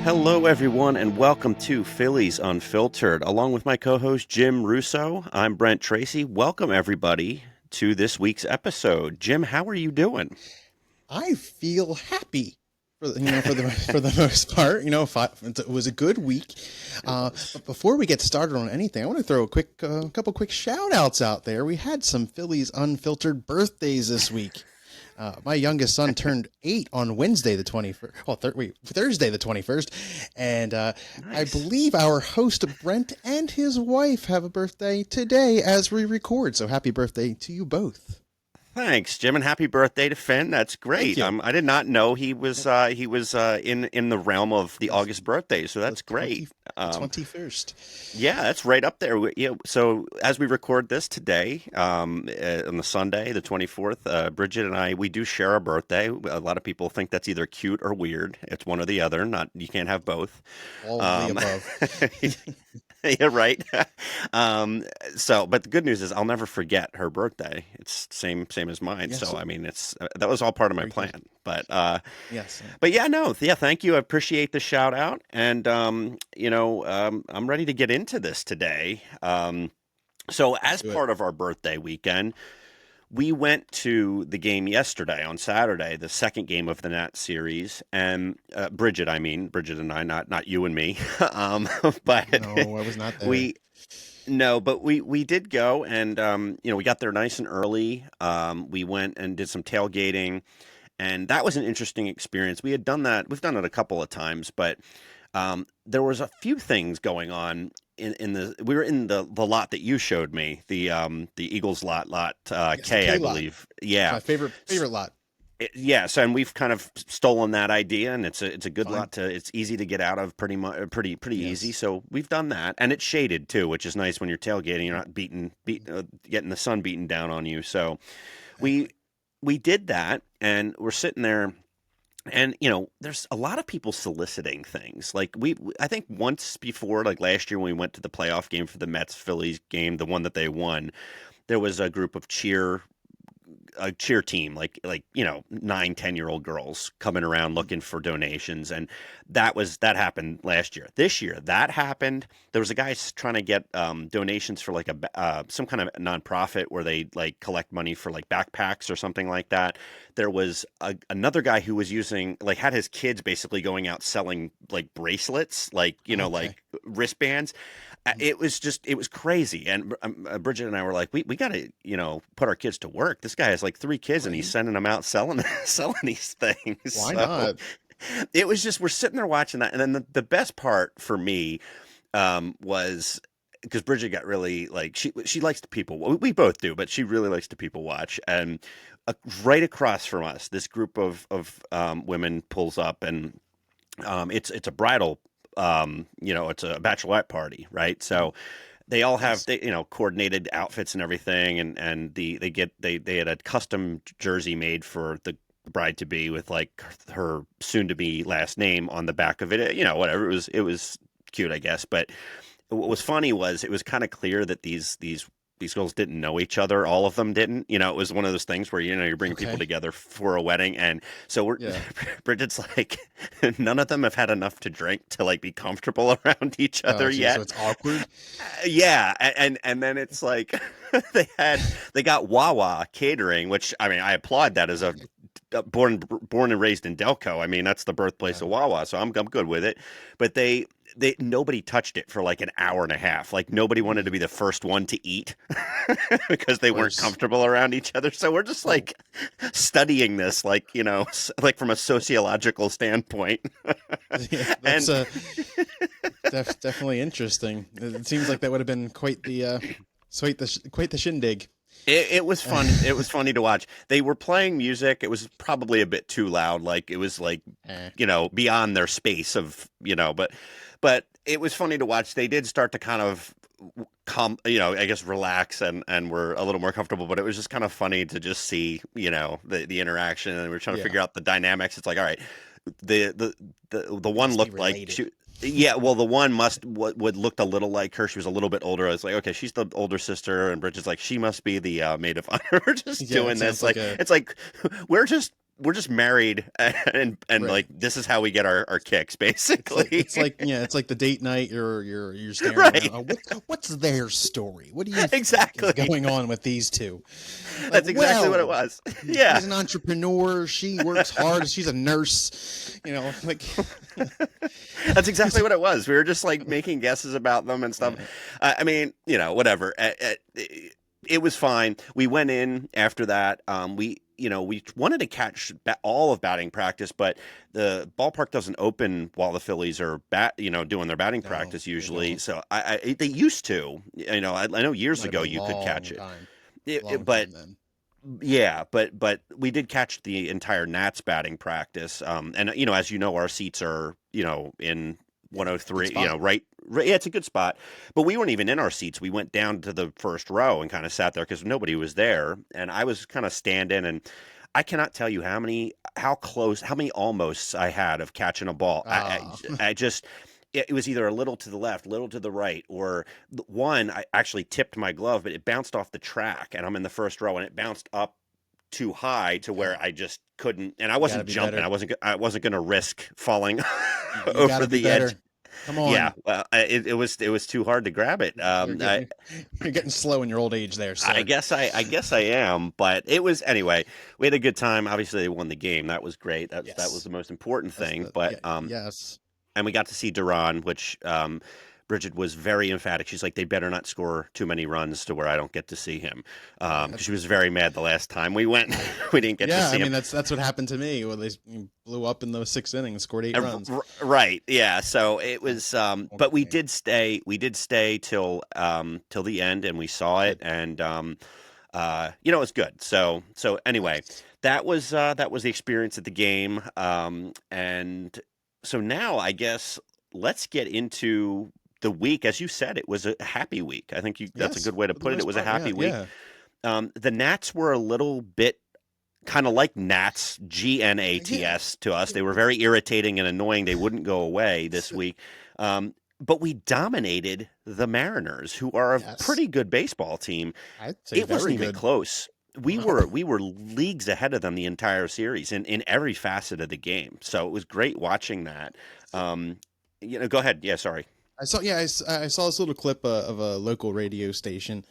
Hello, everyone, and welcome to Phillies Unfiltered. Along with my co-host Jim Russo, I'm Brent Tracy. Welcome, everybody, to this week's episode. Jim, how are you doing? I feel happy for the most part. It was a good week. But before we get started on anything, I want to throw a couple quick shout outs out there. We had some Phillies Unfiltered birthdays this week. My youngest son turned 8 on Wednesday the 21st. Well, Thursday the 21st, and I Nice. believe our host Brent and his wife have a birthday today as we record. So happy birthday to you both! Thanks, Jim, and happy birthday to Finn. That's Thank great. you. I did not know he was in the realm of the August birthday, so The that's great. 20, the Um, 21st. Yeah, that's right up there. Yeah. So as we record this today, on the Sunday, the 24th, Bridget and I, we do share a birthday. A lot of people think that's either cute or weird. It's one or the other. Not you can't have both. All of the Um, above. yeah, right. Um, but the good news is I'll never forget her birthday. It's same as mine. Yes, So I mean, it's that was all part of my very good. plan. Yes. But yeah, no, yeah, thank you. I appreciate the shout out, and I'm ready to get into this today. So Let's as do it. part of our birthday weekend, we went to the game yesterday on Saturday, the second game of the Nat series, and Bridget and I, not you and me, but No, I was not there. we no, but we did go, and we got there nice and early. We went and did some tailgating, and that was an interesting experience. We had done that. We've done it a couple of times, but there was a few things going on in the. We were in the lot that you showed me, the Eagles lot Yes, the K, I K lot. believe. It's Yeah. my favorite lot. Yes, and we've kind of stolen that idea, and it's a good Fine. lot to. It's easy to get out of, pretty much, pretty easy. Yes. So we've done that, and it's shaded too, which is nice when you're tailgating. You're not getting the sun beaten down on you. So we Exactly. we did that, and we're sitting there, and there's a lot of people soliciting things. Like I think once before, like last year when we went to the playoff game for the Mets Phillies game, the one that they won, there was a group of a cheer team, like 9, 10-year-old girls coming around looking for donations, and that happened last year. This year that happened. There was a guy trying to get donations for like some kind of nonprofit where they like collect money for like backpacks or something like that. There was another guy who was using, like, had his kids basically going out selling like bracelets, like Okay. like wristbands. It was crazy. And Bridget and I were like, we got to, put our kids to work. This guy has like 3 kids and he's Right. sending them out selling, selling these things. Why So not? it was just, we're sitting there watching that. And then the best part for me, was because Bridget got really, like, she likes to people. We both do, but she really likes to people watch. And right across from us, this group of women pulls up, and it's a bridal, it's a bachelorette party, right? Mm, So they all have nice. coordinated outfits and everything, and they had a custom jersey made for the bride to be with like her soon to be last name on the back of it. Whatever, it was cute, I guess. But what was funny was it was kind of clear that these girls didn't know each other. All of them didn't. It was one of those things where you're bringing people Okay. together for a wedding, and so we're Yeah. Bridget's like, none of them have had enough to drink to like be comfortable around each Oh, other geez. So yet. it's awkward. Yeah, and then it's like they got Wawa catering, which I mean I applaud that as a born and raised in Delco. I mean that's the birthplace Yeah. of Wawa, so I'm good with it. But they nobody touched it for like an hour and a half. Like nobody wanted to Mm, be the first one to eat because of they weren't course. comfortable around each other. So we're just Oh, like studying this, like like from a sociological standpoint, yeah. That's and definitely interesting. It seems like that would have been quite the shindig. it was fun. It was funny to watch. They were playing music. It was probably a bit too loud. Like it was like, Eh. beyond their space of, but it was funny to watch. They did start to kind of I guess relax and were a little more comfortable, but it was just kind of funny to just see, the interaction, and we're trying to Yeah. figure out the dynamics. It's like, all right, the the They one must be looked like related. she. Yeah, well, the one would looked a little like her. She was a little bit older. I was like, okay, she's the older sister, and Bridget's like, she must be the maid of honor. We're just Yeah, doing it this, sounds like like a it's like we're just we're just married, and Right. like this is how we get our kicks, It's like basically. it's like the date night. You're staring around. Right. Oh, what's their story? What do you think is Exactly. going on with these two? Like, That's exactly what it well, was. Yeah. he's an entrepreneur. She works hard. She's a nurse. Like That's exactly what it was. We were just like making guesses about them and stuff. yeah. I mean, whatever. It was fine. We went in after that. We wanted to catch all of batting practice, but the ballpark doesn't open while the Phillies are doing their batting No, practice they usually. don't. So they used to. I know years Might have ago been a you could catch long it. time. It Long but time then. Yeah, but we did catch the entire Nats batting practice. And as you know, our seats are in Yeah, good 103. spot. Right. Yeah, it's a good spot. But we weren't even in our seats. We went down to the first row and kind of sat there because nobody was there. And I was kind of standing, and I cannot tell you how close, how many almosts I had of catching a ball. Ah, I just. It was either a little to the left, little to the right, or one. I actually tipped my glove, but it bounced off the track, and I'm in the first row, and it bounced up too high to where I just couldn't. And I you got to wasn't be jumping. better. I wasn't going to risk falling You got over to be the edge. better. Come Yeah, on. well, it was too hard to grab it. You're getting you're getting slow in your old age there, sir. I guess I am, but it was anyway. We had a good time. Obviously, they won the game. That was great. That was Yes. the most important That's thing. the But yeah, yes. and we got to see Duran, which Bridget was very emphatic. She's like, they better not score too many runs to where I don't get to see him. Yeah. 'Cause she was very mad the last time we went. We didn't get to Yeah, I see him. mean that's what happened to me when they blew up in those 6 innings, scored 8 runs. Right, yeah. So it Oh, was, whole but we game. did stay. We did stay till the end, and we saw it, Good. and it was good. So anyway, Nice. that was the experience at the game, and so now I guess let's get into the week. As you said, it was a happy week. I think that's a Yes, good way to for the put it. It most was a part. Yeah, happy week. yeah. The Nats were a little bit kind of like gnats, Yeah. GNATS to us. They were very irritating and annoying. They wouldn't go away this week. But we dominated the Mariners, who are a Yes. pretty good baseball team. I'd say It wasn't very even good. close. We No. were we were leagues ahead of them the entire series in every facet of the game. So it was great watching that. Go ahead. Yeah, sorry. I saw this little clip of a local radio station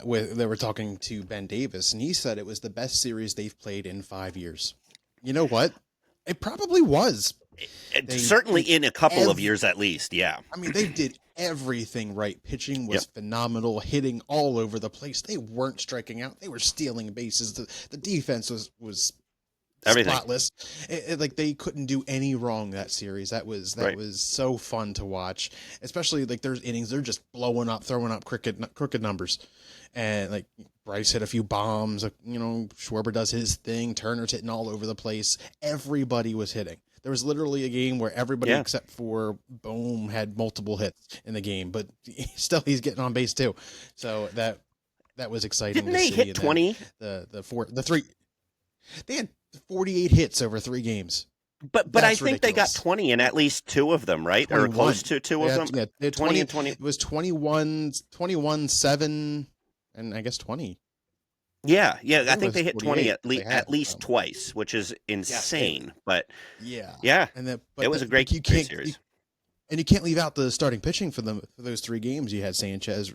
where they were talking to Ben Davis, and he said it was the best series they've played in 5 years. You know what? It probably was. They Certainly did in a couple of every, years at least. Yeah. I mean, they did everything right. Pitching Yep. was phenomenal, hitting all over the place. They weren't striking out. They were stealing bases. The defense was Everything. spotless. Like they couldn't do any wrong that series. That Right. was so fun to watch. Especially like there's innings they're just blowing up, throwing up crooked numbers, and like Bryce hit a few bombs. Schwarber does his thing. Turner's hitting all over the place. Everybody was hitting. There was literally a game where everybody Yeah. except for Bohm had multiple hits in the game, but still he's getting on base too. So that was exciting Didn't to they see. hit And then 20? the three they had 48 hits over 3 games. But I That's think they got ridiculous. 20 in at least two of them, right? Or 21. close to two of Yeah, them. yeah. They had 20 20. and 20. It was 21, 7, and I guess 20. Yeah, yeah. I It think was they hit 20 48 they at had. least twice, which is Yes. insane. But Yeah. yeah, And then, it but was a like great, great series. you can't leave out the starting pitching for those 3 games. You had Sanchez,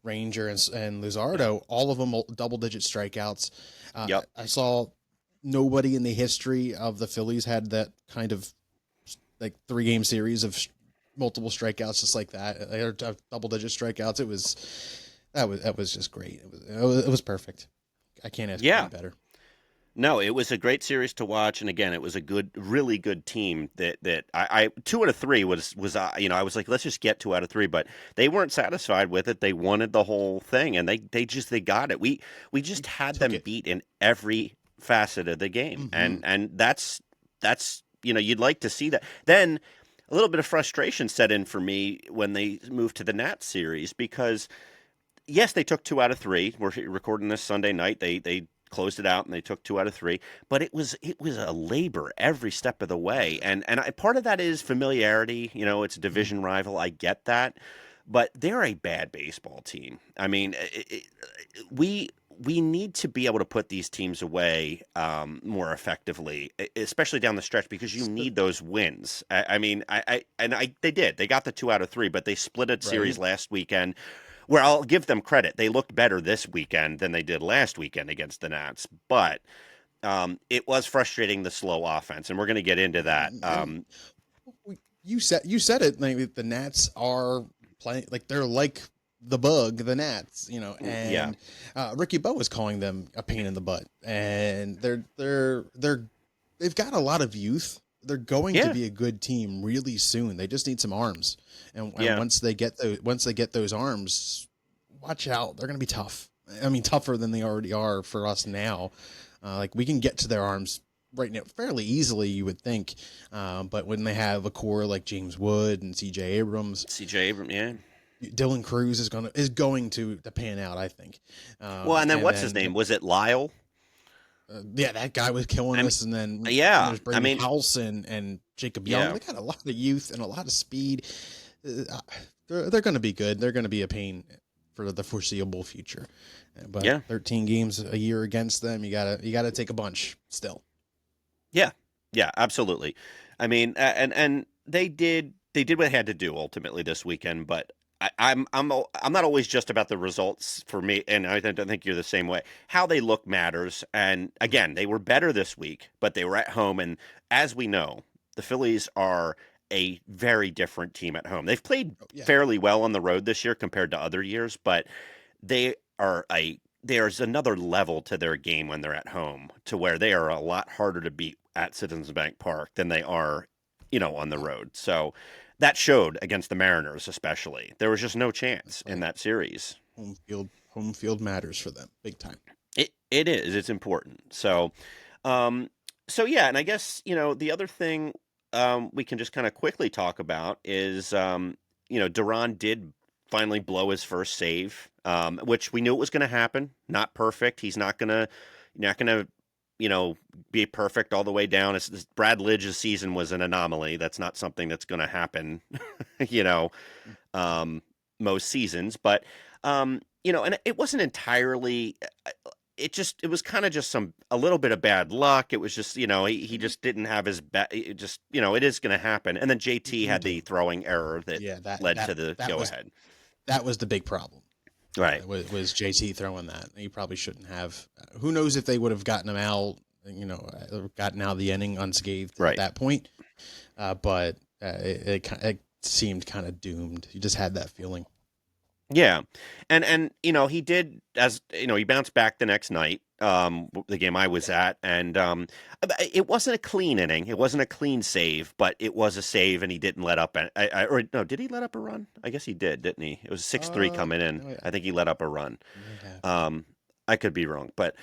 Ranger, and Luzardo. All of them double-digit strikeouts. Yep. I saw nobody in the history of the Phillies had that kind of like 3-game series of multiple strikeouts just like that. Or double-digit strikeouts. That was just great. It was perfect. I can't ask for Yeah. any better. No, it was a great series to watch, and again, it was a good, really good team. That I 2 out of 3 was I was like, let's just get 2 out of 3, but they weren't satisfied with it. They wanted the whole thing, and they got it. We just had Took them it. beat in every facet of the game, Mm-hmm. and that's you'd like to see that. Then a little bit of frustration set in for me when they moved to the Nats series because yes, they took 2 out of 3. We're recording this Sunday night. They closed it out and they took 2 out of 3. But it was a labor every step of the way, and part of that is familiarity. It's a division rival. I get that, but they're a bad baseball team. I mean, we we need to be able to put these teams away more effectively, especially down the stretch, because you need those wins. I mean, they did. They got the 2 out of 3, but they split a series Right. last weekend. Where I'll give them credit, they looked better this weekend than they did last weekend against the Nats. But it was frustrating, the slow offense, and we're going to get into that. And you said it. Like, the Nats are playing like they're like the bug, the Nats, Yeah, and Ricky Bowe was calling them a pain in the butt, and they've got a lot of youth. They're going to yeah, be a good team really soon. They just need some arms, and yeah. once they get those arms, watch out. They're going to be tough. I mean, tougher than they already are for us now. Like, we can get to their arms right now fairly easily, you would think. But when they have a core like James Wood and C.J. Abrams, C.J. Abrams, yeah. Dylan Cruz is going to pan out, I think. Well, and then And what's his then name? Was it Lyle? yeah, that guy was killing I mean, us. And then yeah. there's I Brady mean, House and Jacob Young. yeah, They got a lot of youth and a lot of speed. Uh, they're going to be good. They're going to be a pain for the foreseeable future. But yeah, 13 games a year against them, you gotta take a bunch still. yeah, yeah. Absolutely. I mean, and they did what they had to do ultimately this weekend, but. I'm not always just about the results for me, and I don't think you're the same way. How they look matters, and again, they were better this week, but they were at home, and as we know, the Phillies are a very different team at home. They've played Oh, yeah. fairly well on the road this year compared to other years, but they are a there's another level to their game when they're at home, to where they are a lot harder to beat at Citizens Bank Park than they are, on the road. So that showed against the Mariners, especially. There was just no chance That's in right. that series. Home field matters for them big time. It is. It's important. Um, so yeah, and I guess the other thing we can just kind of quickly talk about is Duran did finally blow his first save, which we knew it was going to happen. Not perfect. He's not gonna be perfect all the way down. Brad Lidge's season was an anomaly. That's not something that's going to happen. you know, um, most seasons, but and it wasn't entirely. It was kind of just a little bit of bad luck. It was just he just didn't have his it just it is going to happen. And then JT You had the do. throwing error that Yeah, led to the that go was ahead. that was the big problem. Right. Was JT throwing that? He probably shouldn't have. Who knows if they would have gotten him out? Gotten out of the inning unscathed at Right. that point. But it seemed kind of doomed. You just had that feeling. Yeah, and he did, as he bounced back the next night, the game I was Yeah. at, and it wasn't a clean inning, it wasn't a clean save, but it was a save, and he didn't let up. Or no, did he let up a run? I guess he did, didn't he? It was 6-3 coming in. Oh yeah, I think he let up a run. may have. Yeah. Um, I could be wrong, but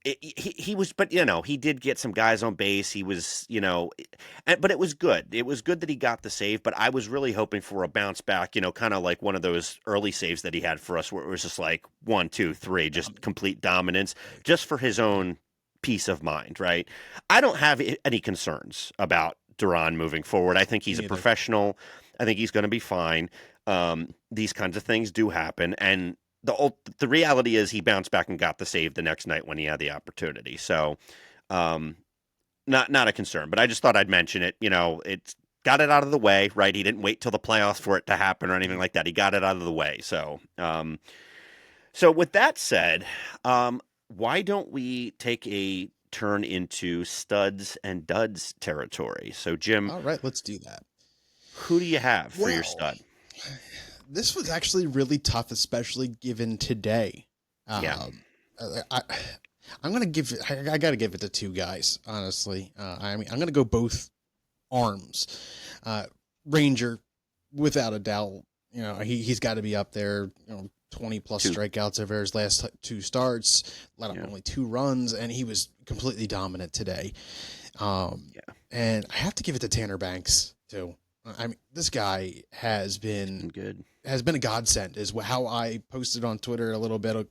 he was, but he did get some guys on base. He was, but it was good. It was good that he got the save. But I was really hoping for a bounce back, kind of like one of those early saves that he had for us, where it was just like 1, 2, 3, just complete dominance, Right. just for his own peace of mind. Right? I don't have any concerns about Duran moving forward. I think Me he's a neither. professional. I think he's going to be fine. These kinds of things do happen, and the reality is he bounced back and got the save the next night when he had the opportunity. So, um, not a concern, but I just thought I'd mention it. It's got it out of the way, right? He didn't wait till the playoffs for it to happen or anything Mhm. like that. He got it out of the way. So with that said, why don't we take a turn into studs and duds territory? So, Jim, All right, let's do that. who do you have for your Well, stud? this was actually really tough, especially given today. Yeah, Um, I, I'm gonna give it. I gotta give it to two guys, honestly. I mean, I'm gonna go both arms. Uh, Ranger, without a doubt, he's got to be up there. 20 plus two. strikeouts over his last two starts, let up Yeah, only 2 runs, and he was completely dominant today. Um, yeah, and I have to give it to Tanner Banks too. I mean, this guy has it's been been good. has been a godsend. Is how I posted on Twitter a little bit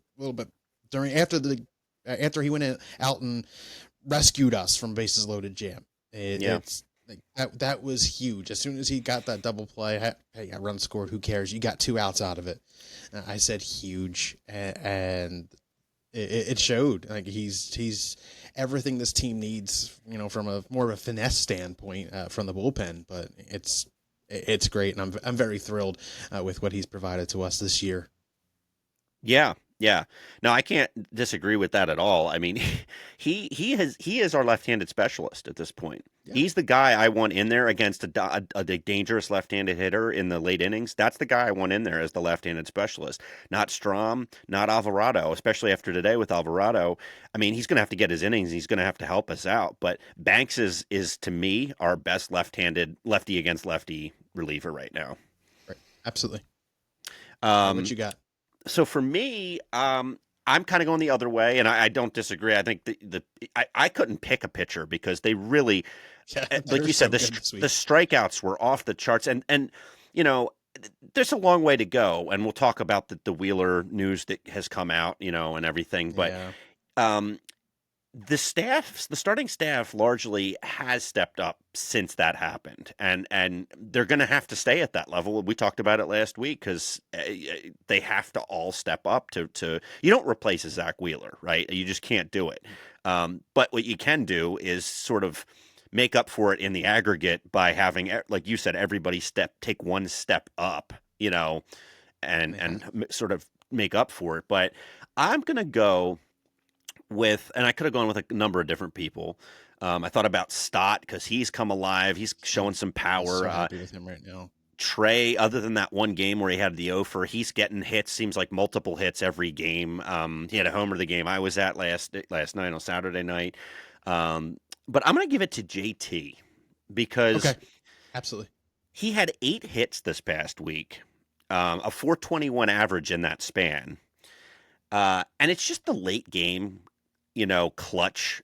during after he went out and rescued us from bases loaded jam. Yeah, It's like that was huge. As soon as he got that double play, hey, I run scored. Who cares? You got 2 outs out of it. I said huge, and it showed. Like he's everything this team needs, from a more of a finesse standpoint from the bullpen. But it's great, and I'm very thrilled with what he's provided to us this year. Yeah, yeah. No, I can't disagree with that at all. I mean, he is our left-handed specialist at this point. Yeah, He's the guy I want in there against a dangerous left-handed hitter in the late innings. That's the guy I want in there as the left-handed specialist. Not Strom, not Alvarado, especially after today with Alvarado. I mean, he's going to have to get his innings. He's going to have to help us out. But Banks is to me our best left-handed lefty against lefty reliever right now. right. Absolutely. What Um, you got? so for me, I'm kind of going the other way, and I don't disagree. I think I couldn't pick a pitcher because they really, Yeah, like they're you so said, good this the week. strikeouts were off the charts, and you know, there's a long way to go, and we'll talk about the Wheeler news that has come out, and everything, but Yeah, um, the starting staff largely has stepped up since that happened, and they're going to have to stay at that level. We talked about it last week because they have to all step up to. You don't replace a Zack Wheeler, right? You just can't do it. But what you can do is sort of make up for it in the aggregate by having, like you said, everybody take one step up, yeah. and sort of make up for it. But I'm going to go with, and I could have gone with a number of different people. I thought about Stott because he's come alive. He's showing some I'm power. so happy with him right now. Trey, other than that one game where he had the offer, he's getting hits. Seems like multiple hits every game. He had a homer the game I was at last night on Saturday night. But I'm going to give it to JT Okay, because absolutely. he had 8 hits this past week, a 421 average in that span. And it's just the late game, clutch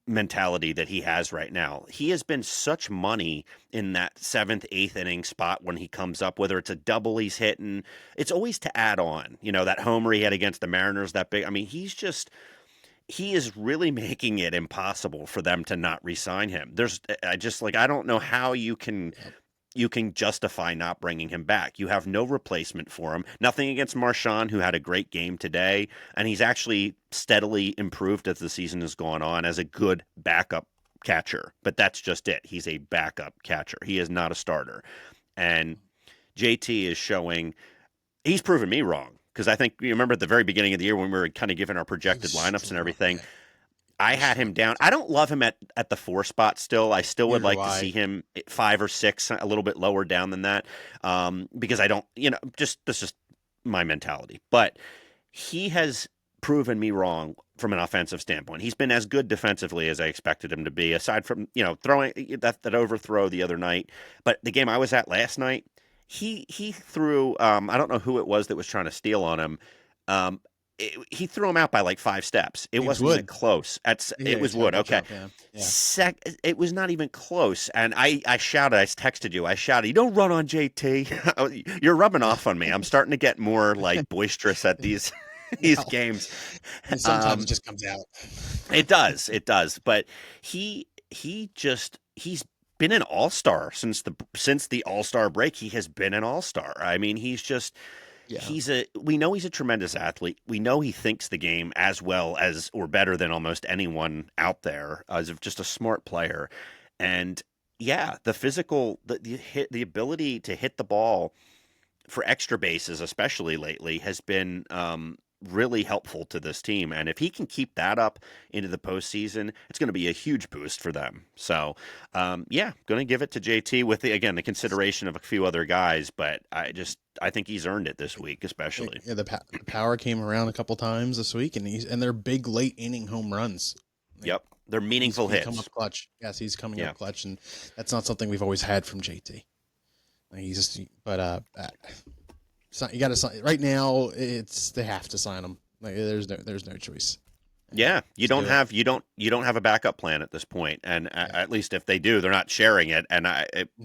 mentality that he has right now. He has been such money in that seventh, eighth inning spot when he comes up, whether it's a double he's hitting, it's always to add on. That homer he had against the Mariners, that big. I mean, he is really making it impossible for them to not re-sign him. I don't know how Yep. you can justify not bringing him back. You have no replacement for him. Nothing against Marchand, who had a great game today, and he's actually steadily improved as the season has gone on as a good backup catcher. But that's just it. He's a backup catcher. He is not a starter. And JT is showing he's proven me wrong because I think you remember at the very beginning of the year when we were kind of giving our He projected was lineups and strong. everything. Yeah, he I was had him strong. down. I don't love him at the 4 spot still. I still would Neither do like to see I. him at 5 or 6, a little bit lower down than that, because I don't, just that's just my mentality. But he has proven me wrong from an offensive standpoint. He's been as good defensively as I expected him to be, aside from throwing that overthrow the other night. But the game I was at last night, he threw. I don't know who it was that was trying to steal on him. Um, he threw him out by like 5 steps. It James wasn't even Wood. close. Yeah, It he's was got a Wood. Okay, changeup. Yeah, yeah. it was not even close. And I shouted. I texted you. I shouted, "You don't run on JT. You're rubbing off on me. I'm starting to get more like boisterous at these these Well, games." sometimes it Um, just comes out. it does. It does. But he's been an all-star since the all-star break. He has been an all-star. I mean, Yeah. we know he's a tremendous athlete. We know he thinks the game as well as or better than almost anyone out there as just a smart player. And yeah, the physical the ability to hit the ball for extra bases, especially lately, has been really helpful to this team. And if he can keep that up into the postseason, it's going to be a huge boost for them. So, yeah, going to give it to JT with the consideration of a few other guys, but I think he's earned it this week, especially. Yeah, the power came around a couple times this week, and they're big late inning home runs. Like Yep, they're meaningful he's come up hits. clutch. Yes, he's coming Yeah, up clutch, and that's not something we've always had from JT. Like he's just, but you got to sign right now. It's they have to sign him. Like there's no choice. yeah. To do it. You don't have a backup plan at this point, and Yeah. at least if they do, they're not sharing it. And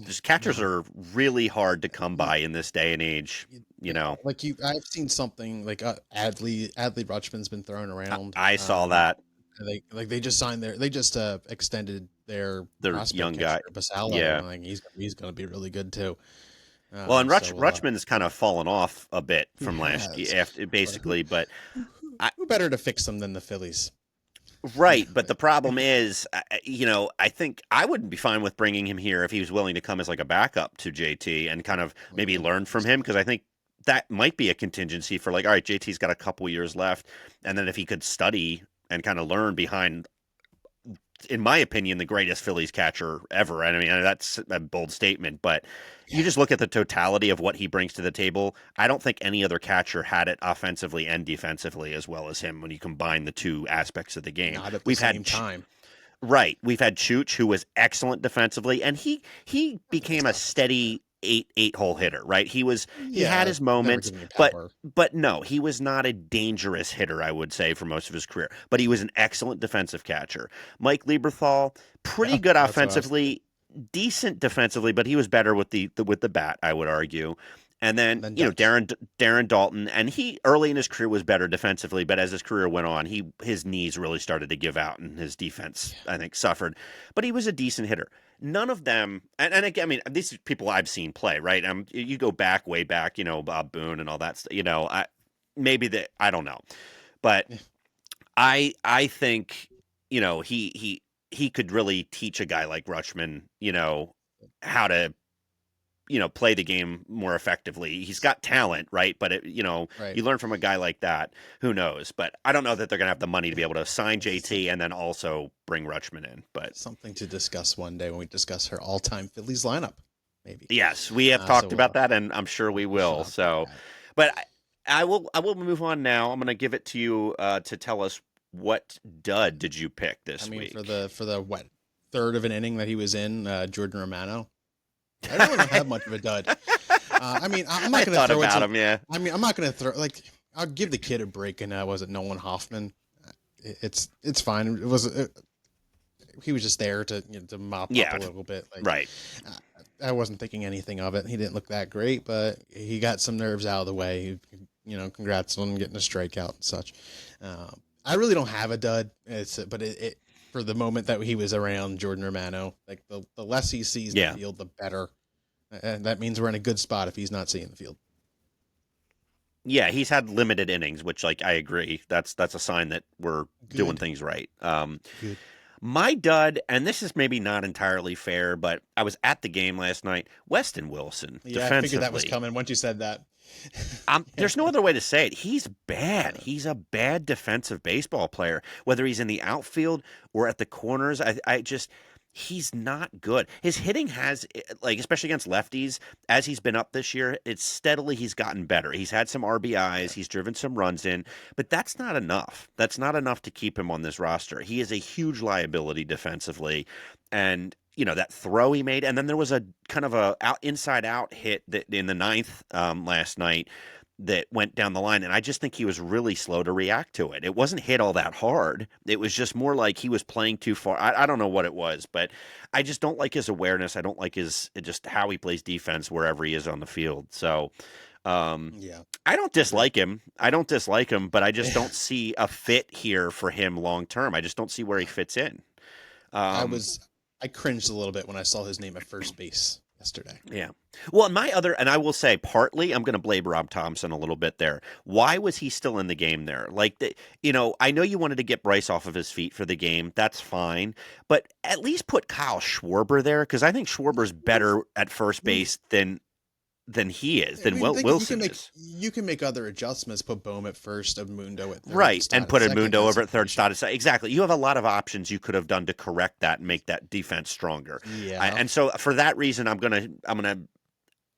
just catchers No. are really hard to come by in this day and age. You know, Like I've seen something like Adley Rutschman's been thrown around. I saw that. They just signed they just extended their The prospect young guy. catcher Basallo. Yeah. And like he's going to be really good too. Well, and So Rutschman's kind of fallen off a bit he from last has, year, after but basically. But who better to fix them than the Phillies? Right, but the problem is, I think I wouldn't be fine with bringing him here if he was willing to come as like a backup to JT and kind of maybe learn from him because I think that might be a contingency for like, all right, JT's got a couple years left, and then if he could study and kind of learn behind, in my opinion, the greatest Phillies catcher ever. And I mean, that's a bold statement, but you Yeah, just look at the totality of what he brings to the table. I don't think any other catcher had it offensively and defensively as well as him when you combine the two aspects of the game. not at the We've same had time. Right. We've had Chooch, who was excellent defensively, and he became a Stuff. steady eight hole hitter. Right. He had Yeah, his never moments, giving you but power. no, he was not a dangerous hitter. I would say for most of his career, but he was an excellent defensive catcher. Mike Lieberthal, pretty Yeah, good that's what I was thinking. offensively, decent defensively, but he was better with the bat. I would argue. And then, And then Dutch. Darren Dalton, and he early in his career was better defensively, but as his career went on, his knees really started to give out, and his defense, I think, suffered. But he was a decent hitter. None of them, and again, I mean, these are people I've seen play, right? You go back, way back, Bob Boone and all that stuff. I don't know, but Yeah. I think he could really teach a guy like Rutschman, how to play the game more effectively. He's got talent, right? But Right. you learn from a guy like that. Who knows? But I don't know that they're going to have the money to be able to sign JT and then also bring Rutschman in. But Something to discuss one day when we discuss her all-time Phillies lineup, maybe. yes, we have So talked about that, and I'm sure we we will. shall do So, that. but I will move on now. I'm going to give it to you to tell us what dud did you pick I this mean, week. for the what third of an inning that he was in, Jordan Romano. I really don't have much of a dud. I mean, I'm I not going to thought throw in about some. him. Yeah. I mean, I'm not going to throw I'll give the kid a break. And was it Nolan Hoffman? It's fine. He was just there to to mop up Yeah. a little bit. Right. I wasn't thinking anything of it. He didn't look that great, but he got some nerves out of the way. Congrats on getting a strikeout and such. I really don't have a dud. But it for the moment that he was around Jordan Romano, like the less he sees the Yeah. field, the better. And that means we're in a good spot if he's not seeing the field. Yeah, he's had limited innings, which like I agree. That's a sign that we're doing Good. things right. Good. My dud, and this is maybe not entirely fair, but I was at the game last night. Weston Wilson, Yeah, I figured that was defensively, coming once you said that. there's no other way to say it. He's bad. He's a bad defensive baseball player. Whether he's in the outfield or at the corners, I just he's not good. His hitting has like especially against lefties as he's been up this year, he's gotten better. He's had some RBIs, he's driven some runs in, but that's not enough. That's not enough to keep him on this roster. He is a huge liability defensively, and that throw he made, and then there was a kind of a inside out hit that in the ninth last night that went down the line, and I just think he was really slow to react to it. It wasn't hit all that hard. It was just more like he was playing too far. I don't know what it was, but I just don't like his awareness. I don't like his just how he plays defense wherever he is on the field. So Yeah. I don't Agreed. dislike him. I don't dislike him, but I just don't see a fit here for him long term. I just don't see where he fits in. I Um, was I cringed a little bit when I saw his name at first base yesterday. Yeah. Well, and I will say, partly, I'm going to blame Rob Thompson a little bit there. Why was he still in the game there? Like, I know you wanted to get Bryce off of his feet for the game. That's fine. But at least put Kyle Schwarber there because I think Schwarber's better at first base than he is, I than mean, Wilson is. you can make other adjustments. Put Bohm at first, Mundo at third, and Right. And Stott at put second Edmundo in that over at third, situation. Stott. Exactly. You have a lot of options you could have done to correct that and make that defense stronger. Yeah. And so for that reason, I'm gonna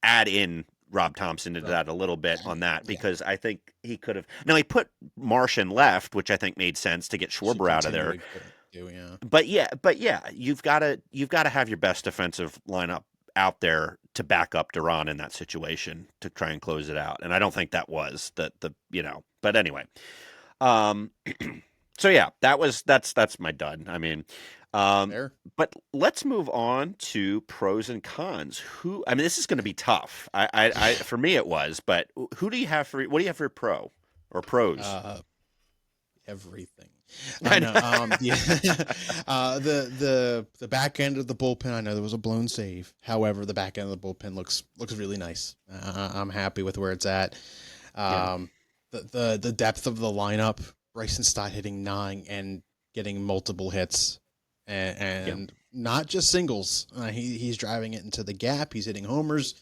add in Rob Thompson into Rob. that a little bit on that Yeah. because I think he could have. Now he put Marsh in left, which I think made sense to get Should Schwarber out of continue there. to do, yeah. But yeah, you've got to have your best defensive lineup out there to back up Duran in that situation to try and close it out. And I don't think that was the. But anyway, um, so yeah, that's my dud. I mean, um, Fair. but let's move on to pros and cons. I mean, this is going to be tough. I for me it was, but what do you have for your pro or pros? Uh, everything. I I know. know. The back end of the bullpen. I know there was a blown save. However, the back end of the bullpen looks really nice. I'm happy with where it's at. Yeah. Um, the depth of the lineup. Bryson Stott hitting 9 and getting multiple hits, and, Yeah. and not just singles. He's driving it into the gap. He's hitting homers.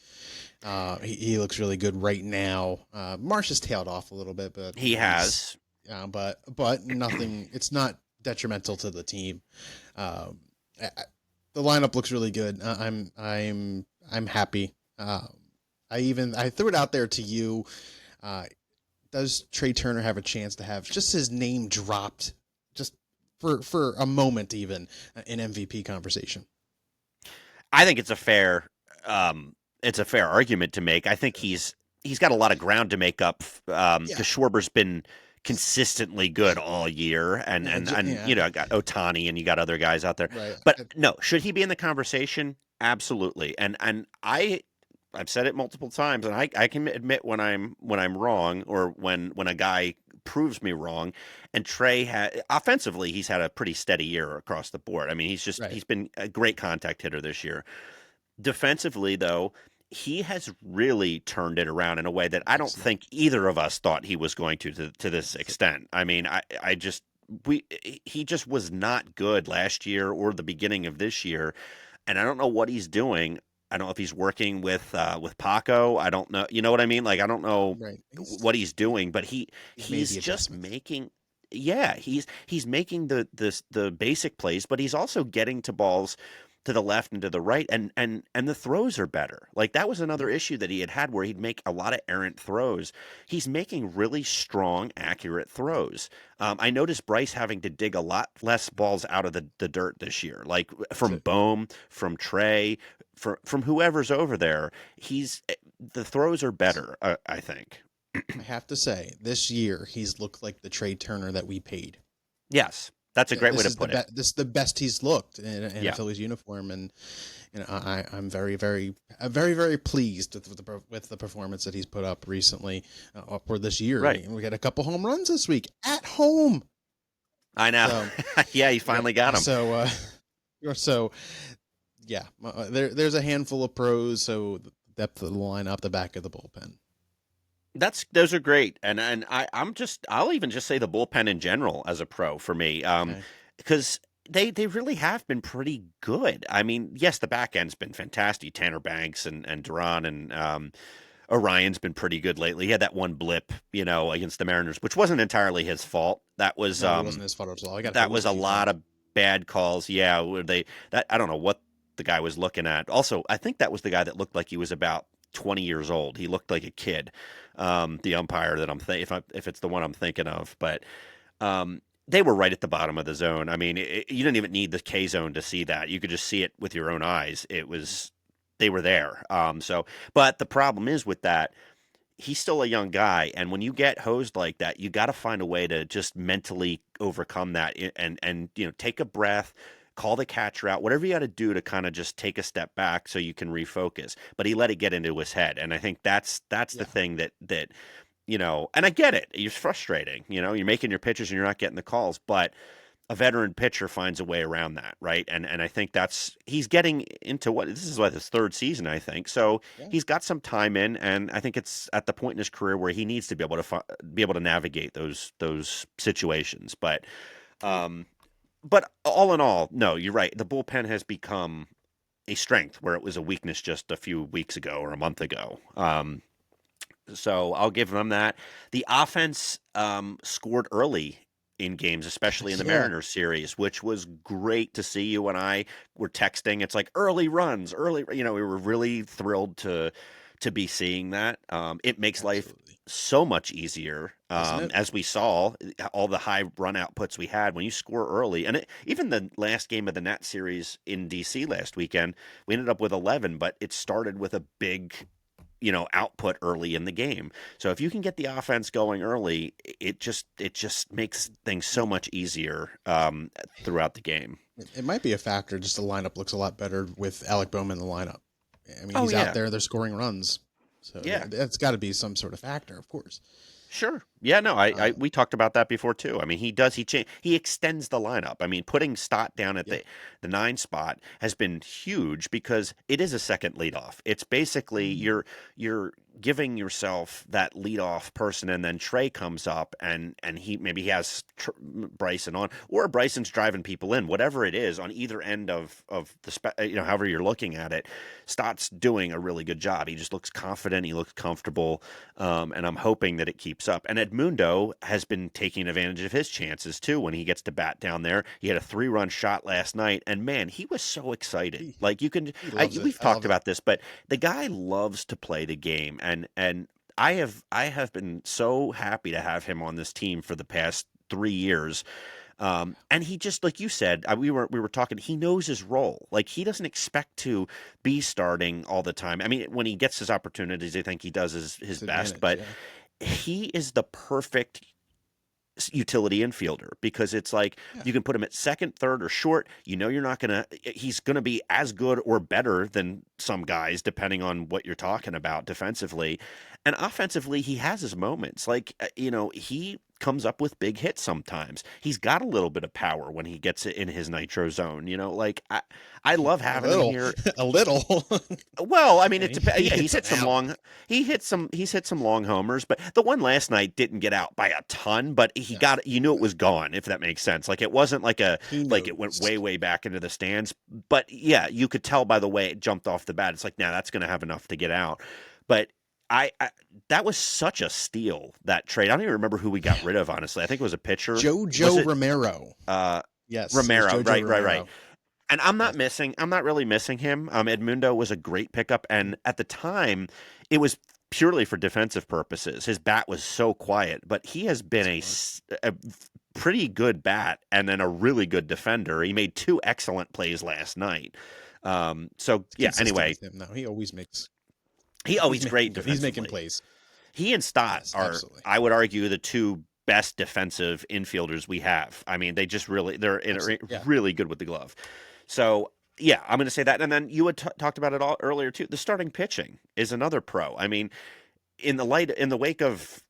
He looks really good right now. Marsh has tailed off a little bit, but He has. but nothing. It's not detrimental to the team. Um, the lineup looks really good. I'm happy. I threw it out there to you. Does Trey Turner have a chance to have just his name dropped, just for a moment, even in MVP conversation? I think it's a fair argument to make. I think he's got a lot of ground to make up Yeah, because Schwarber's been consistently good all year, and yeah, you know, got Otani and you got other guys out there. right. But no, should he be in the conversation? Absolutely. And I've said it multiple times, and I can admit when I'm wrong or when a guy proves me wrong. And Trey offensively, he's had a pretty steady year across the board. I mean, Right. he's been a great contact hitter this year. Defensively, though, he has really turned it around in a way that I don't Excellent. think either of us thought he was going to this extent. I mean, I just we he just was not good last year or the beginning of this year, and I don't know what he's doing. I don't know if he's working with Paco. I don't know. You know what I mean? Like I don't know Right. what he's doing, but He's made he's the just adjustments. making. Yeah, he's making the basic plays, but he's also getting to balls to the left and to the right, and the throws are better. Like that was another Yep. issue that he had where he'd make a lot of errant throws. He's making really strong, accurate throws. I noticed Bryce having to dig a lot less balls out of the dirt this year, like from So Bohm, from Trey, from whoever's over there. The throws are better, I think. I have to say, this year he's looked like the Trey Turner that we paid. Yes, that's a great way This to is put it. this is the best he's looked in a Yeah, Phillies uniform, and I'm very pleased with the performance that he's put up recently, or this year. right. We got a couple home runs this week at home. I know. So Yeah, he yeah, finally got him. so yeah, there's a handful of pros. So the depth of the lineup, the back of the bullpen. Those are great, and I'll even just say the bullpen in general as a pro for me, Okay. because they really have been pretty good. I mean, yes, the back end's been fantastic. Tanner Banks and Duran and Orion's been pretty good lately. He had that one blip, you know, against the Mariners, which wasn't entirely his fault. No, it wasn't his fault at all. I got That hosed was a a few lot times. of bad calls. Yeah, where they that I don't know what the guy was looking at. Also, I think that was the guy that looked like he was about 20 years old. He looked like a kid. The umpire that if it's the one I'm thinking of, but they were right at the bottom of the zone. I mean, you didn't even need the K zone to see that. You could just see it with your own eyes. They were there. But the problem is with that, he's still a young guy, and when you get hosed like that, you got to find a way to just mentally overcome that and you know, take a breath, call the catcher out, whatever you got to do to kind of just take a step back so you can refocus. But he let it get into his head, and I think that's the Yeah. thing that you know, and I get it. It's frustrating, you know, you're making your pitches and you're not getting the calls, but a veteran pitcher finds a way around that, right? And I think he's getting into this is his third season, I think. So Yeah. he's got some time in, and I think it's at the point in his career where he needs to be able to be able to navigate those situations. Um, but all in all, no, you're right. The bullpen has become a strength where it was a weakness just a few weeks ago or a month ago. So I'll give them that. The offense scored early in games, especially in the Yeah. Mariners series, which was great to see. You and I were texting. It's like early runs, early. You know, we were really thrilled to be seeing that. It makes life Absolutely. so much easier, Isn't it? as we saw all the high run outputs we had when you score early. And even the last game of the Nat series in DC last weekend, we ended up with 11, but it started with a big, you know, output early in the game. So if you can get the offense going early, it just makes things so much easier throughout the game. It might be a factor. Just the lineup looks a lot better with Alec Bohm in the lineup. I mean, Oh he's out yeah, there. They're scoring runs. So yeah, that's got to be some sort of factor, of course. sure. Yeah, no, Uh, we talked about that before too. I mean, he extends the lineup. I mean, putting Stott down at yeah. the nine spot has been huge because it is a second leadoff. It's basically Mhm. you're giving yourself that leadoff person, and then Trey comes up and he has Bryson on, or Bryson's driving people in, whatever it is on either end of however you're looking at it. Stott's doing a really good job. He just looks confident. He looks comfortable. And I'm hoping that it keeps up. And Edmundo has been taking advantage of his chances too when he gets to bat down there. He had a 3-run shot last night, and man, he was so excited. He Like you can, he loves it. we've I talked love it. about this, but the guy loves to play the game, and I have been so happy to have him on this team for the past 3 years. And he just like you said, we were talking. He knows his role. Like he doesn't expect to be starting all the time. I mean, when he gets his opportunities, I think he does his It's best. advantage. But Yeah. he is the perfect utility infielder because it's like Yeah. you can put him at second, third, or short. You know, you're not gonna. He's gonna be as good or better than some guys, depending on what you're talking about defensively, and offensively. He has his moments. Like he comes up with big hits sometimes. He's got a little bit of power when he gets it in his nitro zone. Like I love A having him little, here. a little. Well, I mean, Yeah, it depends. he Yeah, hits them out. he's hit some long homers, but the one last night didn't get out by a ton, but he No, got you knew it no. was gone, if that makes sense. Like it wasn't He like it went knows. way back into the stands, but yeah, you could tell by the way it jumped off the bat. It's like, now that's going to have enough to get out. But I that was such a steal, that trade. I don't even remember who we got Yeah. rid of, honestly. I think it was a pitcher. Was Jojo it Romero. uh Yes, it was Romero? Jojo Right. Romero. And Yes. I'm not really missing him. Edmundo was a great pickup. And at the time, it was purely for defensive purposes. His bat was so quiet, but he has been Smart. a pretty good bat and then a really good defender. He made 2 excellent plays last night. It's Yeah, consistent anyway, with him now. He always makes. he He's always great making. He's making defensively. plays. He and Stott Yes, are, absolutely, I would argue, the two best defensive infielders we have. I mean, they're absolutely. Yeah. really good with the glove. So yeah, I'm going to say that. And then you had talked about it all earlier too. The starting pitching is another pro. I mean, in the wake of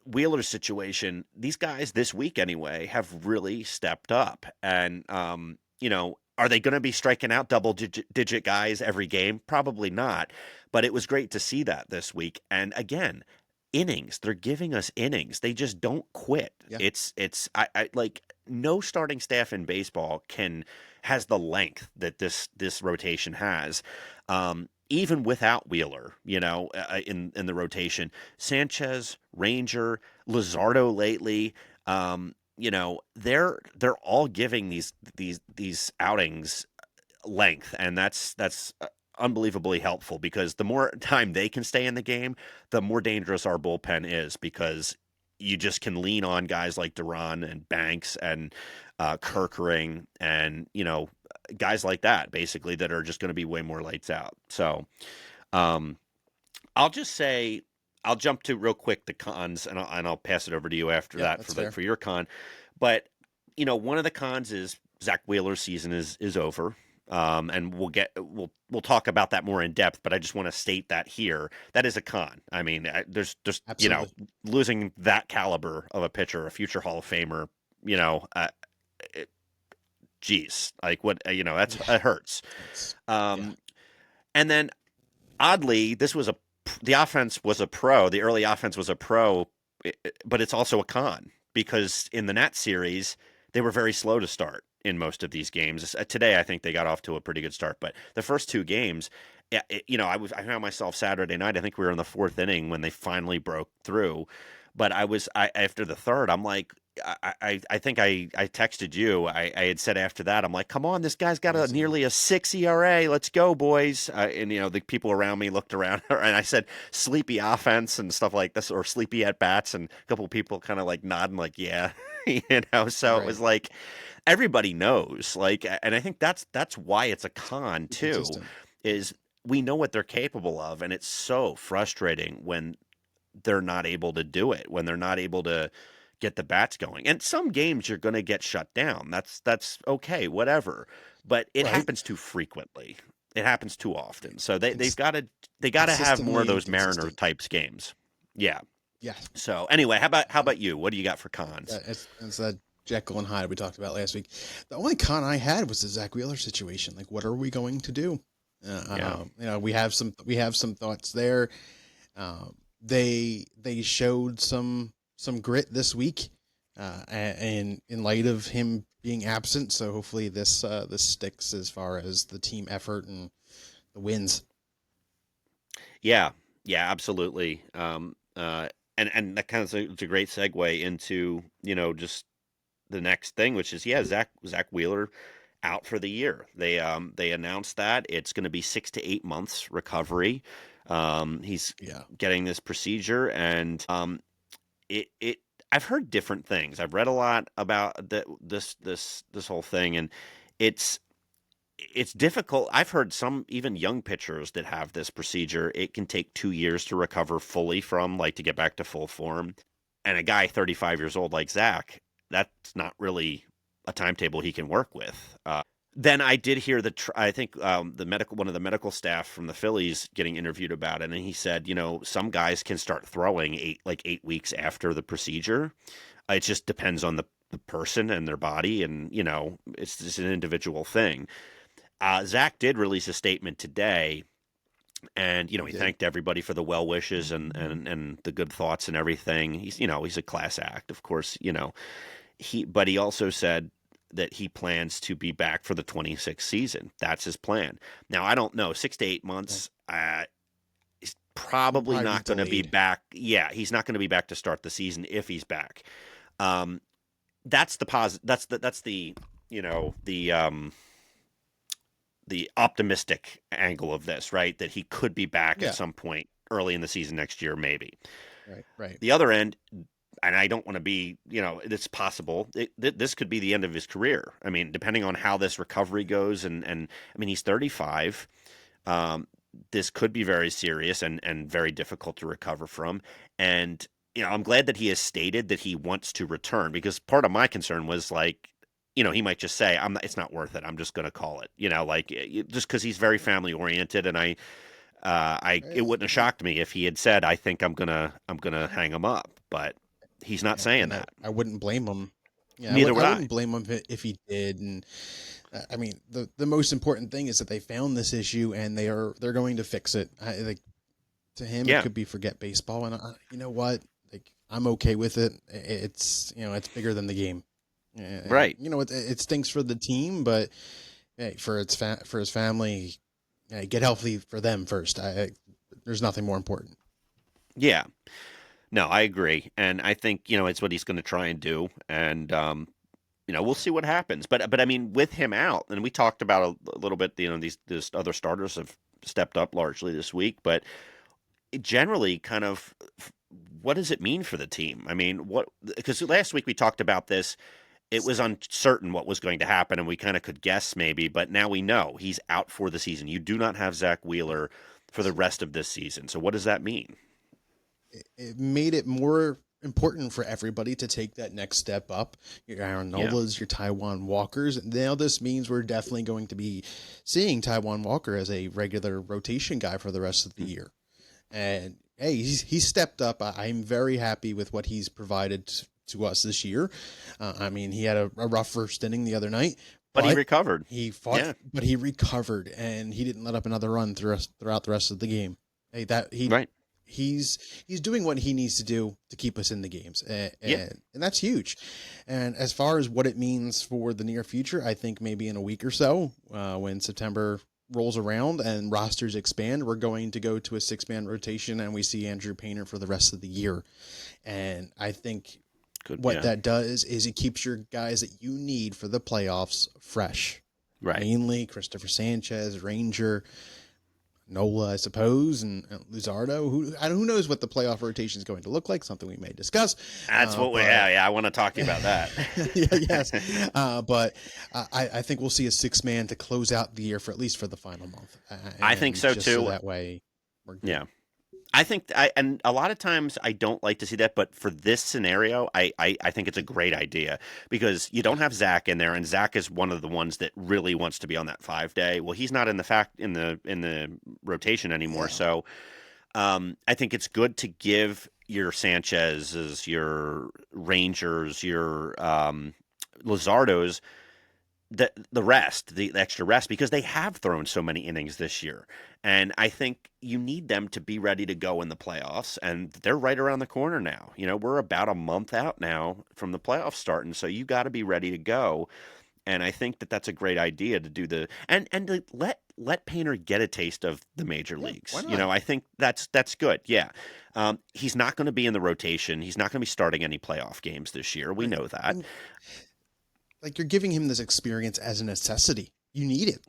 Wheeler's situation, these guys this week anyway have really stepped up. And are they going to be striking out digit guys every game? Probably not. But it was great to see that this week. And again, innings. They're giving us innings. They just don't quit. Yeah. I like no starting staff in baseball has the length that this rotation has. Even without Wheeler, in the rotation, Sanchez, Ranger, Luzardo lately, they're all giving these outings length, and that's unbelievably helpful because the more time they can stay in the game, the more dangerous our bullpen is because you just can lean on guys like Duran and Banks and Yeah. Kerkering and guys like that basically that are just going to be way more lights out. So um, I'll just say I'll jump to real quick the cons, and I'll pass it over to you after Yeah. that That's fair. for your con. But one of the cons is Zach Wheeler's season is over. And we'll talk about that more in depth, but I just want to state that here. That is a con. I mean, there's just Absolutely. losing that caliber of a pitcher, a future Hall of Famer. You know, it, geez, like what that's Yeah. it hurts. It's. Yeah. Um, and then oddly, the offense was a pro. The early offense was a pro, but it's also a con because in the Nat series they were very slow to start in most of these games. Today, I think they got off to a pretty good start, but the first 2 games, I found myself Saturday night. I think we were in the 4th inning when they finally broke through. But after the third, I'm like, I think I texted you. I had said after that, I'm like, come on, this guy's got Yes. nearly a 6 ERA. Let's go, boys. And the people around me looked around and I said sleepy offense and stuff like this, or sleepy at bats, and a couple of people kind of like nodding, like yeah, So it Right. was like everybody knows, like, and I think that's why it's a con Be too, consistent. is we know what they're capable of, and it's so frustrating when they're not able to do it, when they're not able to get the bats going. And some games you're going to get shut down. That's okay, whatever. But it Right. happens too frequently. It happens too often. So they've Cons- got to have more of consistently those Mariner inconsistent. types games. Yeah. Yeah, So anyway, how about you? What do you got for cons? yeah, it's that Jekyll and Hyde we talked about last week. The only con I had was the Zack Wheeler situation. Like, what are we going to do? Yeah. We have some thoughts there. They showed some grit this week, and in light of him being absent. So hopefully this sticks as far as the team effort and the wins. Yeah, yeah, absolutely. And that kind of it's a great segue into just the next thing, which is Zack Wheeler out for the year. They announced that it's going to be 6 to 8 months recovery. He's Yeah, getting this procedure, and it I've heard different things. I've read a lot about this whole thing, and it's it's difficult. I've heard some even young pitchers that have this procedure, it can take 2 years to recover fully from, like to get back to full form. And a guy 35 years old like Zach, that's not really a timetable he can work with. Then I did hear I think one of the medical staff from the Phillies getting interviewed about it, and he said, some guys can start throwing 8 weeks after the procedure. It just depends on the person and their body, and it's just an individual thing. Zach did release a statement today, and he he did. thanked everybody for the well wishes and the good thoughts and everything. He's a class act, of course. But he also said that he plans to be back for the 26th season. That's his plan. Now I don't know, 6 to 8 months. He's He'll probably probably be not going to be delayed. back. Yeah, he's not going to be back to start the season if he's back. Um, that's the positive. That's the the optimistic angle of this, right? That he could be back at Yeah, some point early in the season next year, maybe. right, right. The other end, and I don't want to be, it's possible. This could be the end of his career. I mean, depending on how this recovery goes, and I mean, he's 35. Um, this could be very serious and very difficult to recover from. And I'm glad that he has stated that he wants to return, because part of my concern was like, he might just say, "I'm not, it's not worth it. I'm just going to call it." Like just because he's very family oriented, and it Eh, wouldn't have shocked me if he had said, "I think I'm gonna hang him up," but he's not yeah, saying and that. I wouldn't blame him. Yeah, Neither I would I. wouldn't blame him if he did. And I mean, the most important thing is that they found this issue and they're going to fix it. Like, to him, it Yeah, could be forget baseball, and you know what? Like, I'm okay with it. It's bigger than the game. And right. it stinks for the team, but hey, for his family, get healthy for them first. There's nothing more important. Yeah. No, I agree, and I think it's what he's going to try and do, and we'll see what happens. But I mean, with him out, and we talked about a little bit, these other starters have stepped up largely this week, but generally, kind of, what does it mean for the team? I mean, what because last week we talked about this. It was uncertain what was going to happen, and we kind of could guess maybe, but now we know he's out for the season. You do not have Zack Wheeler for the rest of this season. So what does that mean? It made it more important for everybody to take that next step up. Your Aaron Yeah. Nolas, your Taiwan Walkers. Now this means we're definitely going to be seeing Taiwan Walker as a regular rotation guy for the rest of the year. And hey, he's stepped up. I'm very happy with what he's provided to us this year. I mean, he had a rough first inning the other night, But he but recovered. he fought, Yeah. but he recovered, and he didn't let up another run throughout the rest of the game. Hey, that he Right. he's doing what he needs to do to keep us in the games, Yeah. and that's huge. And as far as what it means for the near future, I think maybe in a week or so, when September rolls around and rosters expand, we're going to go to a 6-man rotation, and we see Andrew Painter for the rest of the year. And I think Good. what Yeah. that does is it keeps your guys that you need for the playoffs fresh. Right. Mainly Christopher Sanchez, Ranger, Nola, I suppose, and Luzardo. Who knows what the playoff rotation is going to look like? Something we may discuss. That's what we. But Yeah. Yeah. I want to talk to you about that. yeah, yes. But I think we'll see a 6-man to close out the year for at least for the final month, I think and so just so too. that way we're good. Yeah. And a lot of times I don't like to see that, but for this scenario, I think it's a great idea, because you don't have Zach in there, and Zach is one of the ones that really wants to be on that 5 day. Well, he's not in the rotation anymore, Yeah, so I think it's good to give your Sanchez's, your Rangers, your Luzardos, the extra rest, because they have thrown so many innings this year. And I think you need them to be ready to go in the playoffs, and they're right around the corner now. We're about a month out now from the playoffs starting, so you got to be ready to go. And I think that that's a great idea to do and to let Painter get a taste of the major Yeah, why leagues. not? I think that's good. Yeah, he's not going to be in the rotation. He's not going to be starting any playoff games this year. We Right. know that. And like you're giving him this experience as a necessity. You need it.